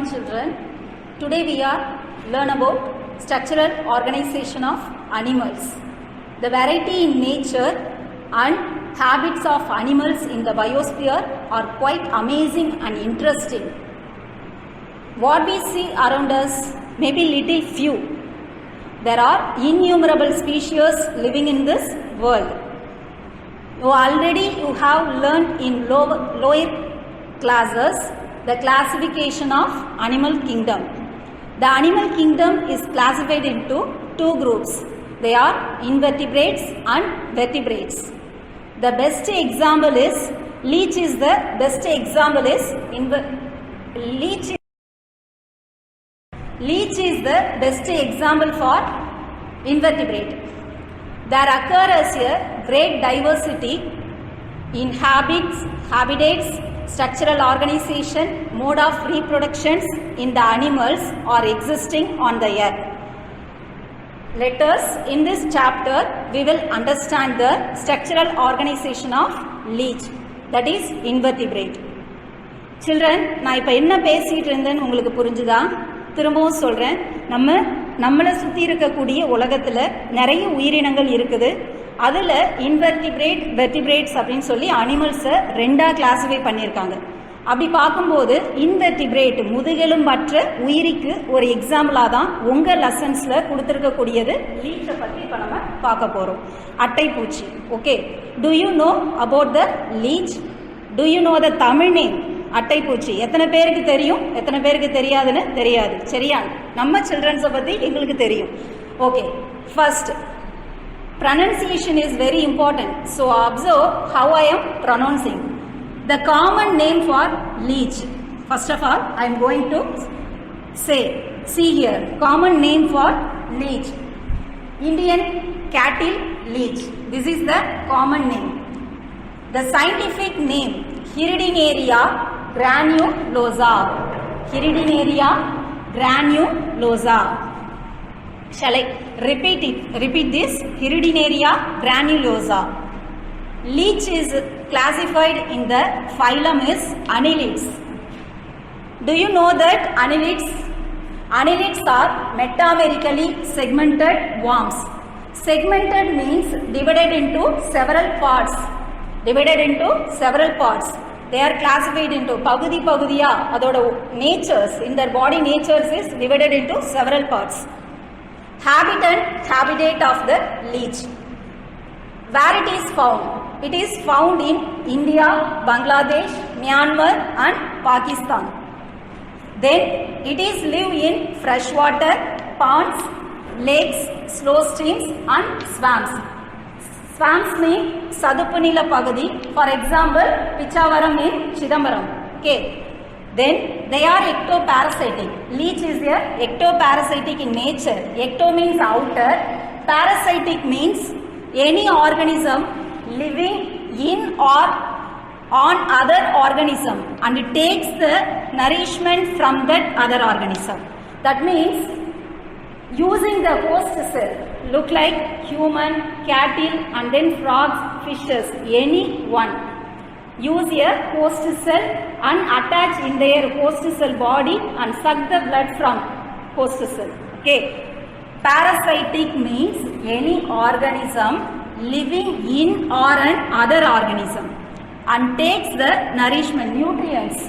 morning children. Today we are learn about structural organization of animals. The variety in nature and habits of animals in the biosphere are quite amazing and interesting. What we see around us may be little few. There are innumerable species living in this world. You have learned in lower classes the classification of animal kingdom. The animal kingdom is classified into two groups. They are invertebrates and vertebrates. The best example is leech is the best example is leech is the best example for invertebrate. There occurs a great diversity in habitats, structural organization, mode of reproductions in the animals are existing on the earth. Let us, in this chapter, we will understand the structural organization of leech, that is invertebrate. Children, நான் இப்போ என்ன பேசிட்டு இருந்தேன்னு உங்களுக்கு புரிஞ்சுதா? திரும்பவும் சொல்கிறேன். நம்மளை சுற்றி இருக்கக்கூடிய உலகத்தில் நிறைய உயிரினங்கள் இருக்குது. அதில் இன்வெர்டிபிரேட் வெர்டிபிரேட்ஸ் அப்படின்னு சொல்லி அனிமல்ஸை ரெண்டாக கிளாஸிஃபை பண்ணியிருக்காங்க. அப்படி பார்க்கும்போது இன்வெர்டிபிரேட் முதுகெலும்பற்ற உயிரிக்கு ஒரு எக்ஸாம்பிளாக தான் உங்கள் லெசன்ஸில் கொடுத்துருக்கக்கூடியது லீச்சை பற்றி இப்போ நம்ம பார்க்க போகிறோம். அட்டைப்பூச்சி. Okay, do you know about the leech? Do you know the Tamil name? அட்டைப்பூச்சி எத்தனை பேருக்கு தெரியும், எத்தனை பேருக்கு தெரியாதுன்னு தெரியாது. சரியா? நம்ம சில்ட்ரன்ஸை பற்றி எங்களுக்கு தெரியும். Okay, first pronunciation is very important, so observe how I am pronouncing the common name for leech. First of all, I am going to see here common name for leech: Indian cattle leech. This is the common name. The scientific name Hirudinaria granulosa. Hirudinaria granulosa. Shall I repeat it? Repeat this. Hirudinaria granulosa. Leech is classified in the phylum is Annelids. Do you know that Annelids? Annelids are metamerically segmented worms. Segmented means divided into several parts. Divided into several parts. They are classified into pagudi adoda natures. In their body natures is divided into several parts. Habitat of the leech. Where it is found? It is found in India, Bangladesh, Myanmar and Pakistan. Then it is live in freshwater, ponds, lakes, slow streams and swamps. Swamps mean Sadupunila Pagadi. For example, Pichavaram in Chidambaram. Okay. Then they are ectoparasitic. Leech is a ectoparasitic in nature. Ecto means outer, parasitic means any organism living in or on other organism and it takes the nourishment from that other organism. That means using the host cell, look like human, cattle and then frogs, fishes, any one. Use a host cell and attach in their host cell body and suck the blood from host cell. Okay. Parasitic means any organism living in or an other organism and takes the nourishment, nutrients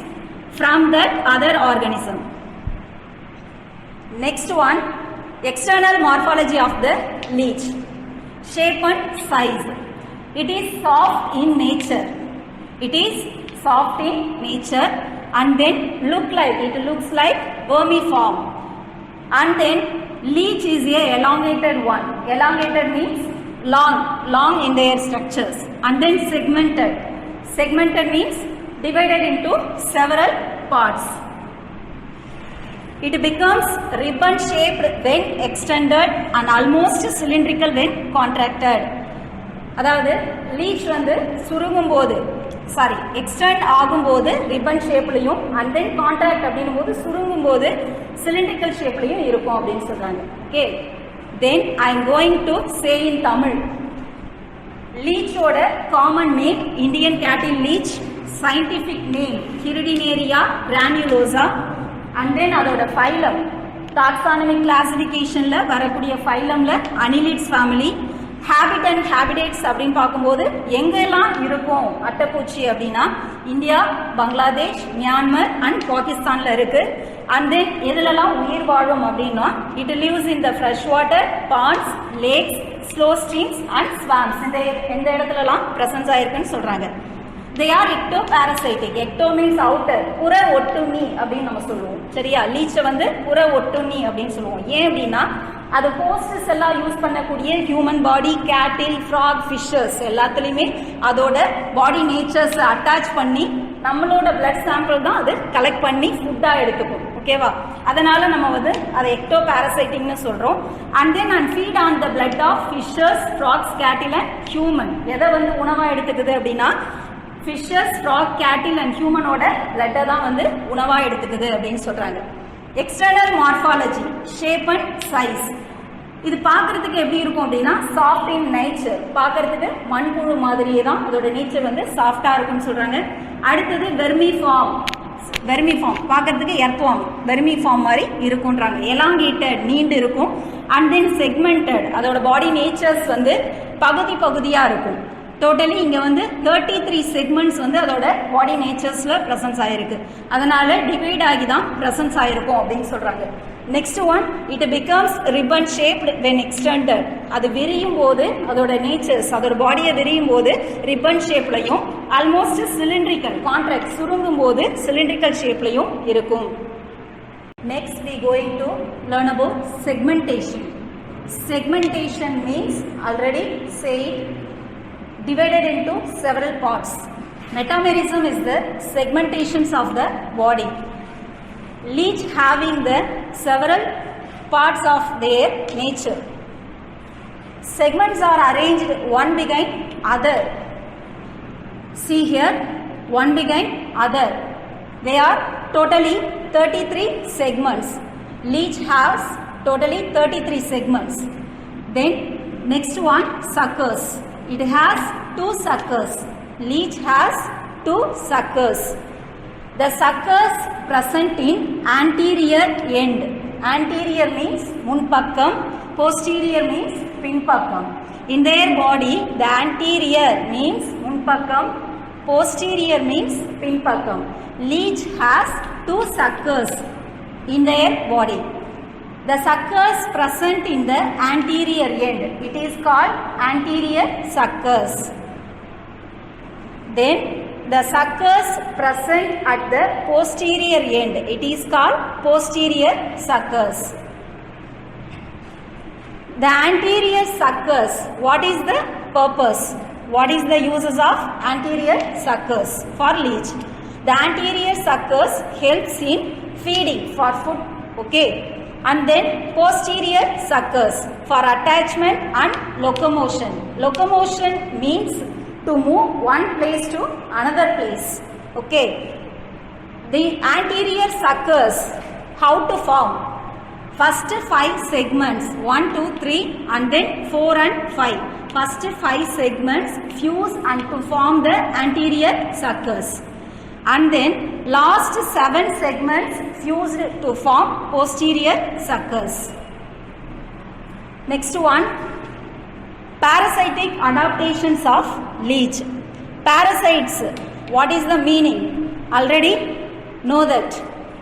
from that other organism. Next one, external morphology of the leech. Shape and size. It is soft in nature. It is soft in nature and then it looks like vermiform. And then leech is a elongated one. Elongated means long in their structures. And then segmented. Segmented means divided into several parts. It becomes ribbon shaped when extended and almost cylindrical when contracted. அதாவது leech வந்து extend ஆகும்போது ribbon ஷேப்லையும் and then contract அப்படின்னும் போது சுருங்கும் போது cylindrical ஷேப்லையும் இருக்கும் அப்படின்னு சொல்றாங்க. Okay, then I am going to say in Tamil. லீச்சோட common name Indian cattle leech, scientific name Hirudinaria granulosa, and then அதோட phylum taxonomic classificationல வரக்கூடிய phylumல annelids family. Habit and habitats அப்படின்னு பார்க்கும்போது எங்கெல்லாம் இருக்கும் அட்டைப்பூச்சி அப்படின்னா இந்தியா, பங்களாதேஷ், மியான்மர் அண்ட் பாகிஸ்தானில் இருக்கு. அண்ட் தென் எதுலலாம் உயிர் வாழும் அப்படின்னா it lives in the fresh water, ponds, lakes, slow streams and swamps. எந்த இடத்துலலாம் ப்ரெசன்ஸ் ஆயிருக்குன்னு சொல்றாங்க. They are ectoparasitic. Ecto means outer, புற ஒட்டுண்ணி அப்படின்னு நம்ம சொல்லுவோம். சரியா? லீச்சை வந்து புற ஒட்டுண்ணி அப்படின்னு சொல்லுவோம். ஏன் அப்படின்னா அது ஹோஸ்டஸ் எல்லாம் யூஸ் பண்ணக்கூடிய ஹியூமன் பாடி, கேட்டில், ஃப்ராக், ஃபிஷஸ் எல்லாத்துலேயுமே அதோட பாடி நேச்சர்ஸ் அட்டாச் பண்ணி நம்மளோட பிளட் சாம்பிள் தான் அது கலெக்ட் பண்ணி ஃபுட்டாக எடுத்துக்கும். ஓகேவா? அதனால நம்ம வந்து அதை எக்டோ பாரசைட்டிங்னு சொல்கிறோம். And then and feed on the blood of fishes, frogs, cattle and human. எதை வந்து உணவாக எடுத்துக்குது அப்படின்னா ஃபிஷஸ், ஃப்ராக், கேட்டில் அண்ட் ஹியூமனோட பிளட்டை தான் வந்து உணவாக எடுத்துக்குது அப்படின்னு சொல்கிறாங்க. External morphology, shape and size. இது பார்க்கறதுக்கு எப்படி இருக்கும் அப்படின்னா சாஃப்ட் இன் நேச்சர். பார்க்கறதுக்கு மண்புழு மாதிரியே தான் அதோட நேச்சர் வந்து சாஃப்டாக இருக்குன்னு சொல்கிறாங்க. அடுத்தது வெர்மி ஃபார்ம். பார்க்கறதுக்கு எர்த்வார்ம், வெர்மி ஃபார்ம் மாதிரி இருக்குன்றாங்க. எலாங்கேட்டட், நீண்டு இருக்கும். அண்ட் தென் செக்மெண்டட், அதோட பாடி நேச்சர்ஸ் வந்து பகுதியாக இருக்கும். டோட்டலி இங்கே வந்து 33 செக்மெண்ட்ஸ் வந்து அதோட பாடி நேச்சர்ஸில் ப்ரெசன்ஸ் ஆகிருக்கு. அதனால டிவைட் ஆகி தான் ப்ரெசன்ஸ் ஆகிருக்கும் அப்படின்னு சொல்கிறாங்க. Next one, it becomes ribbon shaped when extended. அது விரியும் போது அதோட நேச்சர்ஸ், அதோட பாடியை விரியும் போது ரிப்பன் ஷேப்லையும், ஆல்மோஸ்ட் சிலிண்ட்ரிக்கல், கான்ட்ராக்ட் சுருங்கும் போது சிலிண்ட்ரிக்கல் ஷேப்லையும் இருக்கும். Next we going to learn about segmentation. Segmentation means already said divided into several parts. Metamerism is the segmentations of the body, each having the several parts of their nature. Segments are arranged one behind other. See here, one behind other. They are totally 33 segments. Each has totally 33 segments. Then next one, suckers. It has 2 suckers. Leech has 2 suckers. The suckers present in anterior end. Anterior means munpakkam, posterior means pinpakkam. In their body, the anterior means munpakkam, posterior means pinpakkam. Leech has 2 suckers in their body. The suckers present in the anterior end, it is called anterior suckers. Then the suckers present at the posterior end, it is called posterior suckers. The anterior suckers, what is the purpose? What is the uses of anterior suckers for leech? The anterior suckers helps in feeding for food, okay? And then posterior suckers for attachment and locomotion. Locomotion means to move one place to another place. Okay. The anterior suckers, how to form? First 5 segments, 1, 2, 3 and then 4 and 5. First 5 segments fuse and to form the anterior suckers. And then last 7 segments fused to form posterior suckers. Next one, parasitic adaptations of leech. Parasites, what is the meaning? Already know that.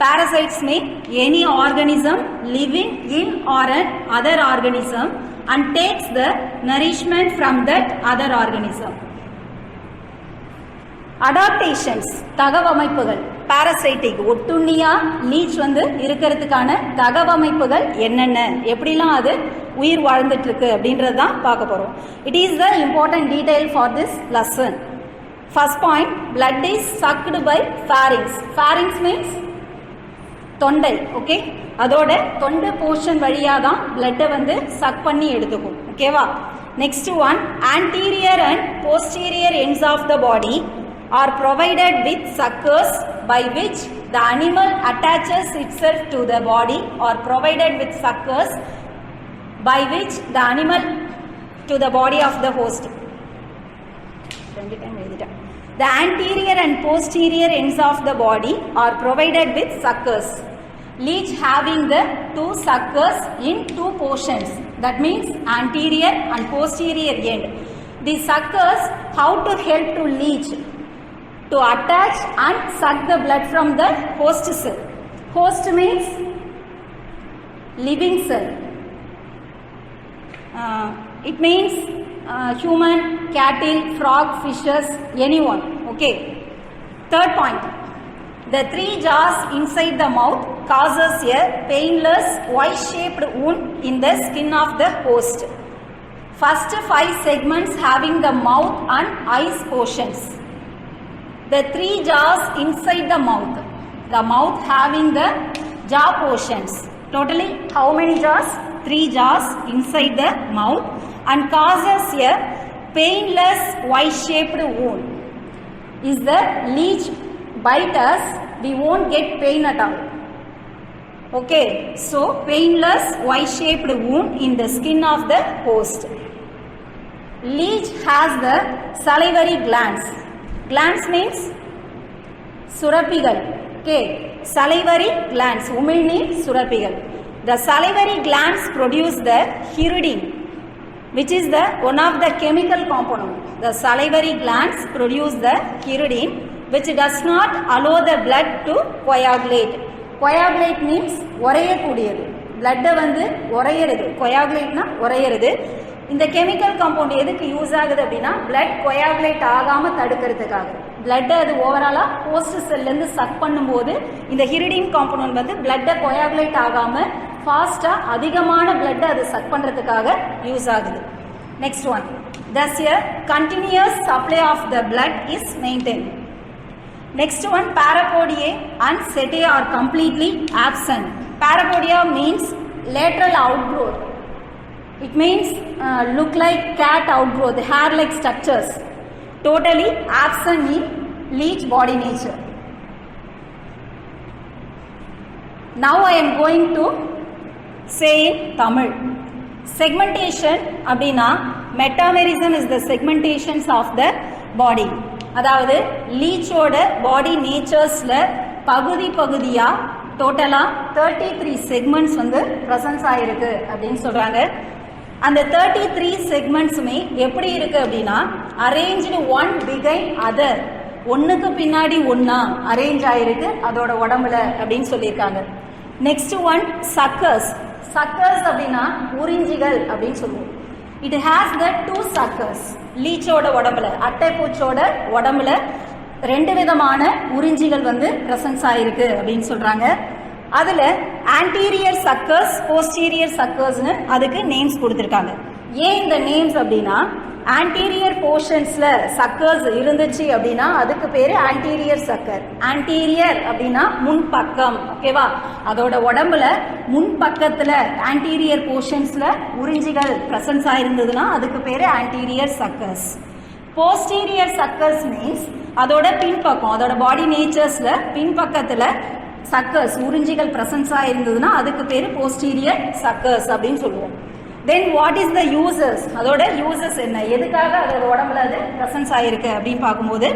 Parasites mean any organism living in or an other organism and takes the nourishment from that other organism. Adaptations, தகவமைப்புகள். Parasitic, ஒட்டுண்ணியா leech வந்து இருக்கிறதுக்கான தகவமைப்புகள் என்னென்ன, எப்படிலாம் அது உயிர் வாழ்ந்துட்டு இருக்கு அப்படின்றது தான் பார்க்க போகிறோம். It is the important detail for this lesson. First point, blood is sucked by pharynx. Pharynx means தொண்டை. ஓகே, அதோட தொண்டை போர்ஷன் வழியாக தான் பிளட்டை வந்து சக் பண்ணி எடுத்துக்கும். ஓகேவா? Next one, anterior and posterior ends of the body are provided with suckers by which the animal attaches itself to the body, or provided with suckers by which the animal to the body of the host. The anterior and posterior ends of the body are provided with suckers. leech having the two suckers in two portions, that means anterior and posterior end. These suckers how to help to leech to attach and suck the blood from the host cell. Host means living cell. It means human, cattle, frog, fishes, anyone. Okay. Third point. The three jaws inside the mouth causes a painless Y-shaped wound in the skin of the host. First 5 segments having the mouth and eyes portions. The three jaws inside the mouth having the jaw portions. Totally how many jaws? 3 jaws inside the mouth and causes a painless Y-shaped wound. Is the leech bite us, we won't get pain at all. Okay, so painless Y-shaped wound in the skin of the host. Leech has the salivary glands. Glands means surapigal. Okay, salivary glands. Umilni surapigal. The salivary glands produce the hiruidine, which is the one of the chemical component. The salivary glands produce the hiruidine, which does not allow the blood to coagulate. Coagulate means உறையக்கூடியது. blood வந்து உறையிறது. coagulateனா உறையிறது. இந்த chemical compound எதுக்கு use ஆகுது அப்படின்னா blood coagulate ஆகாம தடுக்கிறதுக்காக. blood அது ஓவராலா host செல்ல இருந்து சக் பண்ணும்போது இந்த ஹிருடின் காம்பவுண்ட் வந்து blood coagulate ஆகாம ஃபாஸ்டா அதிகமான blood அது சக் பண்றதுக்காக யூஸ் ஆகுது. Next one. Thus a continuous supply of the blood is maintained. Next one, parapodiae and setae are completely absent. Parapodia means lateral outgrowth. It means look like cat outgrowth, hair-like structures. Totally absent in leech body nature. Now I am going to say in Tamil. Segmentation அப்படினா metamerism is the segmentations of the body. அதாவது லீச்சோட பாடி நேச்சர்ஸ்ல பகுதி பகுதியா டோட்டலா 33 segments வந்து presence ஆயிருக்கு அப்படின்னு சொல்றாங்க. அந்த 33 செக்மெண்ட்ஸுமே எப்படி இருக்கு அப்படின்னா அரேஞ்ச்டு ஒன் பிஹைண்ட் அதர், ஒன்னுக்கு பின்னாடி ஒன்னா அரேஞ்ச் ஆயிருக்கு அதோட உடம்புல அப்படின்னு சொல்லியிருக்காங்க. Next one suckers. சக்கர்ஸ் அப்படின்னா உறிஞ்சிகள் அப்படின்னு சொல்லுவோம். It has the 2 suckers. லீச்சோட உடம்புல, அட்டைப்பூச்சோட உடம்புல 2 விதமான உறிஞ்சிகள் வந்து பிரசன்ஸ் ஆயிருக்கு அப்படின்னு சொல்றாங்க. அதுல anterior suckers, posterior suckersனு அதுக்கு நேம்ஸ் கொடுத்திருக்காங்க. ஏன் இந்த நேம்ஸ் அப்படின்னா anterior portionsல suckers இருந்துச்சு அப்படின்னா அதுக்கு பேரு anterior sucker. anterior அப்படின்னா முன்பக்கம். ஓகேவா, அதோட உடம்புல முன்பக்கத்துல anterior portionsல உறிஞ்சிகள் பிரசன்ஸ் ஆயிருந்ததுன்னா அதுக்கு பேரு anterior suckers. posterior suckers means அதோட பின்பக்கம், அதோட பாடி நேச்சர்ஸ்ல பின்பக்கத்துல சக்கர்ஸ் உறிஞ்சிகள் பிரசன்ஸ் ஆயிருந்ததுன்னா அதுக்கு பேரு posterior suckers அப்படின்னு சொல்லுவோம். Then what is the uses? அதோட uses என்ன, எதுக்காக அதோட உடம்புல அது பிரசன்ஸ் ஆயிருக்கு அப்படின்னு பார்க்கும்போது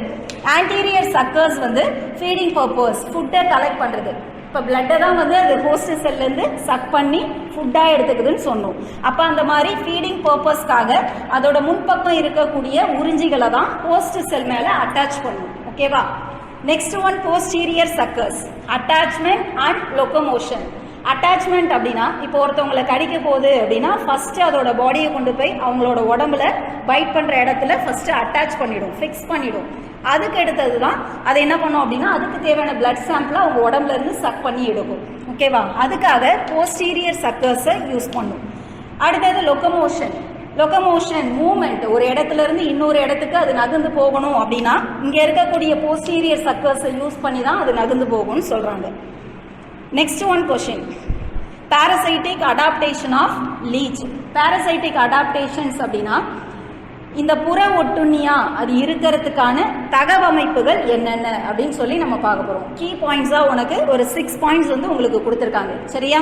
anterior suckers வந்து feeding purpose, ஃபுட்டை கலெக்ட் பண்றது. இப்போ பிளட்டை தான் வந்து அது ஹோஸ்ட் செல்ல இருந்து சக் பண்ணி ஃபுட்டா எடுத்துக்குதுன்னு சொன்னோம். அப்ப அந்த மாதிரி ஃபீடிங் பர்பஸ்க்காக அதோட முன்பக்கம் இருக்கக்கூடிய உறிஞ்சிகளை தான் ஹோஸ்ட் செல் மேல அட்டாச் பண்ணும். ஓகேவா. Next one posterior suckers, attachment and locomotion. Attachment அப்படின்னா இப்போ ஒருத்தவங்களை கடிக்க போகுது அப்படின்னா ஃபர்ஸ்ட் அதோட பாடியை கொண்டு போய் அவங்களோட உடம்புல பைட் பண்ற இடத்துல ஃபர்ஸ்ட் அட்டாச் பண்ணிடும், ஃபிக்ஸ் பண்ணிடும். அதுக்கு எடுத்தது தான் அதை என்ன பண்ணும் அப்படின்னா அதுக்கு தேவையான பிளட் சாம்பிளை அவங்க உடம்புல இருந்து சக் பண்ணி எடுக்கும். ஓகேவா, அதுக்காக போஸ்டீரியர் சக்கர்ஸை யூஸ் பண்ணும். அடுத்தது லொக்கமோஷன். லொக்கமோஷன் மூவ்மெண்ட், ஒரு இடத்துல இருந்து இன்னொரு இடத்துக்கு அது நகர்ந்து போகணும் அப்படின்னா இங்க இருக்கக்கூடிய போஸ்டீரியர் சக்கர்ஸை யூஸ் பண்ணி தான் அது நகர்ந்து போகும்னு சொல்றாங்க. Next one question. Parasitic adaptation of leech. Parasitic adaptations அப்படின்னா இந்த புற ஒட்டுண்ணியா அது இருக்கிறதுக்கான தகவமைப்புகள் என்னென்ன அப்படின்னு சொல்லி நம்ம பார்க்க போறோம். கீ பாயிண்ட்ஸா உனக்கு ஒரு 6 பாயிண்ட்ஸ் வந்து உங்களுக்கு கொடுத்துருக்காங்க. சரியா.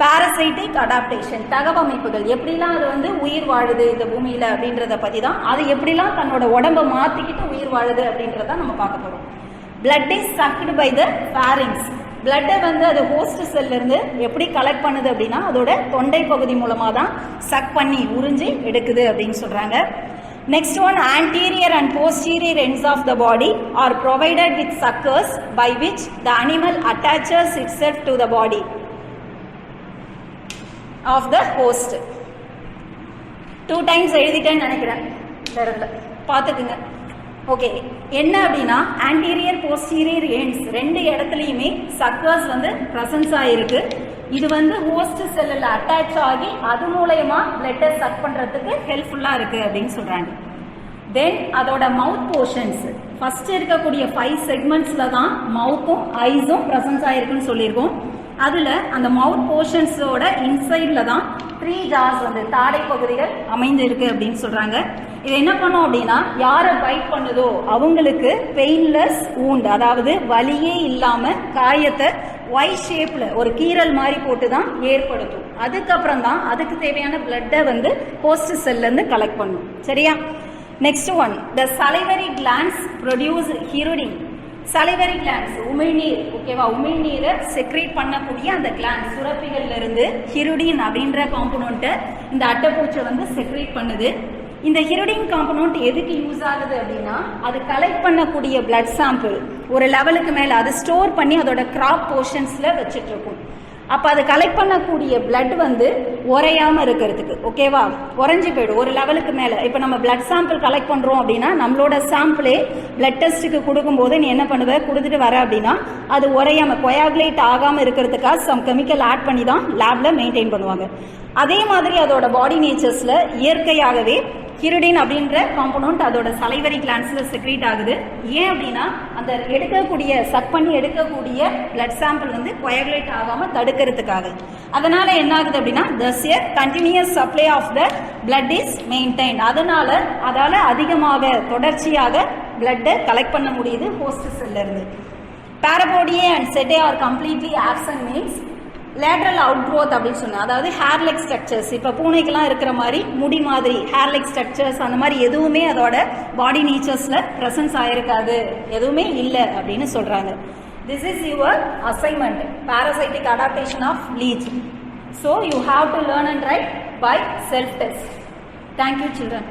பாரசைட்டிக் அடாப்டேஷன், தகவமைப்புகள் எப்படிலாம் அது வந்து உயிர் வாழுது இந்த பூமியில அப்படின்றத பத்தி தான், அது எப்படிலாம் தன்னோட உடம்பை மாத்திக்கிட்டு உயிர் வாழுது அப்படின்றத நம்ம பார்க்க போறோம். Blood is sucked by the pharynx. பிளட்டை வந்து அது ஹோஸ்ட் செல்லிருந்து எப்படி கலெக்ட் பண்ணுது அப்படின்னா அதோட தொண்டை பகுதி மூலமாக தான் சக் பண்ணி உறிஞ்சி எடுக்குது அப்படின்னு சொல்கிறாங்க. Next one, anterior and posterior ends of the body are provided with suckers by which the animal attaches itself to the body of the host. 2 times எழுதிட்டேன்னு நினைக்கிறேன் இந்த இடத்துல பார்த்துக்குங்க. ஓகே, என்ன அப்படின்னா ஆன்டீரியர் போஸ்டீரியர் எண்ட்ஸ் ரெண்டு இடத்துலையுமே சக்கர்ஸ் வந்து presence ஆகிருக்கு. இது வந்து ஹோஸ்ட் செல்லில் அட்டாச் ஆகி அது மூலயமா பிளட்டை சக் பண்ணுறதுக்கு ஹெல்ப்ஃபுல்லாக இருக்குது அப்படின்னு சொல்கிறாங்க. தென் அதோட மவுத் போர்ஷன்ஸ் ஃபர்ஸ்ட் இருக்கக்கூடிய 5 செக்மெண்ட்ஸில் தான் மவுத்தும் ஐஸும் ப்ரெசன்ஸ் ஆகிருக்குன்னு சொல்லியிருக்கோம். அதில் அந்த மவுத் போர்ஷன்ஸோட இன்சைடில் தான் 3 ஜார்ஸ் வந்து தாடை பகுதிகள் அமைந்து இருக்கு அப்படின்னு சொல்கிறாங்க. இது என்ன பண்ணும் அப்படின்னா யாரை பைட் பண்ணுதோ அவங்களுக்கு பெயின்லெஸ் வூண்ட், அதாவது வலியே இல்லாமல் காயத்தை ஒய் ஷேப்பில் ஒரு கீரல் மாதிரி போட்டு தான் ஏற்படுத்தும். அதுக்கப்புறம் தான் அதுக்கு தேவையான பிளட்டை வந்து ஹோஸ்ட் செல்லேருந்து கலெக்ட் பண்ணும். சரியா? நெக்ஸ்ட் ஒன், த salivary glands produce hirudin. salivary glands உமிழ்நீர், ஓகேவா, உமிழ்நீரை செக்ரேட் பண்ணக்கூடிய அந்த கிளான்ஸ் சுரப்பிகள்ல இருந்து ஹிருடின் அப்படின்ற காம்பனண்ட்டை இந்த அட்டைப்பூச்சை வந்து செக்ரேட் பண்ணுது. இந்த ஹிருடின் காம்பனண்ட் எதுக்கு யூஸ் ஆகுது அப்படின்னா அது கலெக்ட் பண்ணக்கூடிய பிளட் சாம்பிள் ஒரு லெவலுக்கு மேலே அது ஸ்டோர் பண்ணி அதோட கிராப் போர்ஷன்ஸில் வச்சுட்டு இருக்கும். அப்போ அது கலெக்ட் பண்ணக்கூடிய பிளட் வந்து உறையாமல் இருக்கிறதுக்கு, ஓகேவா, உறைஞ்சி போயிடும் ஒரு லெவலுக்கு மேலே. இப்போ நம்ம பிளட் சாம்பிள் கலெக்ட் பண்ணுறோம் அப்படின்னா நம்மளோட சாம்பிளே பிளட் டெஸ்ட்டுக்கு கொடுக்கும்போது நீ என்ன பண்ணுவ, கொடுத்துட்டு வர அப்படின்னா அது உறையாமல் கொயாகுலேட் ஆகாமல் இருக்கிறதுக்காக சம் கெமிக்கல் ஆட் பண்ணி தான் லேபில் மெயின்டைன் பண்ணுவாங்க. அதே மாதிரி அதோட பாடி நேச்சர்ஸில் இயற்கையாகவே ஹிருடின் அப்படின்ற காம்பனண்ட் அதோட சலைவரி கிளான்ஸில் செக்ரேட் ஆகுது. ஏன் அப்படின்னா அந்த எடுக்கக்கூடிய சக் பண்ணி எடுக்கக்கூடிய பிளட் சாம்பிள் வந்து கொயாகுலேட் ஆகாமல் தடுக்கிறதுக்காக. அதனால என்ன ஆகுது அப்படின்னா thus a continuous supply of the blood is maintained. அதனால அதால் அதிகமாக தொடர்ச்சியாக பிளட்டை கலெக்ட் பண்ண முடியுது ஹோஸ்ட் செல்ல இருந்து. பாரபோடியே அண்ட் செட்டே are completely absent means lateral out growth அப்படின்னு சொன்னேன். அதாவது ஹேர் லெக் ஸ்ட்ரக்சர்ஸ், இப்போ பூனைக்கெல்லாம் இருக்கிற மாதிரி முடி மாதிரி ஹேர் லெக் ஸ்ட்ரக்சர்ஸ் அந்த மாதிரி எதுவுமே அதோட பாடி நேச்சர்ஸில் ப்ரெசன்ஸ் ஆகிருக்காது, எதுவுமே இல்லை அப்படின்னு சொல்கிறாங்க. This is your assignment, parasitic adaptation of leech. So you have to learn and write by self test. Thank you children.